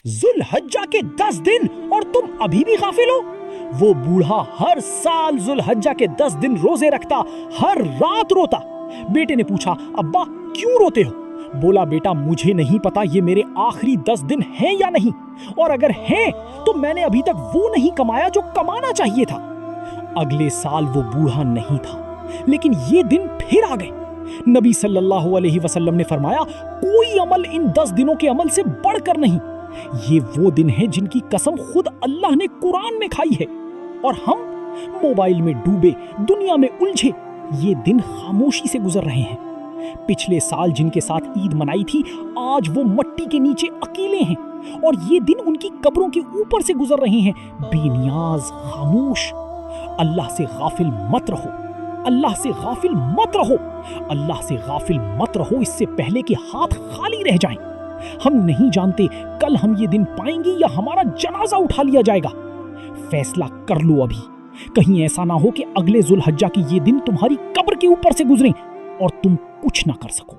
ذوالحجہ کے 10 دن اور تم ابھی بھی غافل ہو؟ وہ بوڑھا ہر سال ذوالحجہ کے 10 دن روزے رکھتا، ہر رات روتا۔ بیٹے نے پوچھا، ابا کیوں روتے ہو؟ بولا، بیٹا مجھے نہیں پتا یہ میرے آخری 10 دن ہیں یا نہیں، اور اگر ہیں تو میں نے ابھی تک وہ نہیں کمایا جو کمانا چاہیے تھا۔ اگلے سال وہ بوڑھا نہیں تھا، لیکن یہ دن پھر آ گئے۔ نبی صلی اللہ علیہ وسلم نے فرمایا، کوئی عمل ان 10 دنوں کے عمل سے بڑھ کر نہیں۔ یہ وہ دن ہیں جن کی قسم خود اللہ نے قرآن میں کھائی ہے، اور ہم موبائل میں ڈوبے، دنیا میں الجھے یہ دن خاموشی سے گزر رہے ہیں۔ پچھلے سال جن کے ساتھ عید منائی تھی، آج وہ مٹی کے نیچے اکیلے ہیں، اور یہ دن ان کی قبروں کے اوپر سے گزر رہے ہیں، بے نیاز، خاموش۔ اللہ سے غافل مت رہو، اللہ سے غافل مت رہو، اللہ سے غافل مت رہو، اس سے پہلے کہ ہاتھ خالی رہ جائیں۔ ہم نہیں جانتے کل ہم یہ دن پائیں گے یا ہمارا جنازہ اٹھا لیا جائے گا۔ فیصلہ کر لو ابھی، کہیں ایسا نہ ہو کہ اگلے ذوالحجہ کے یہ دن تمہاری قبر کے اوپر سے گزریں اور تم کچھ نہ کر سکو۔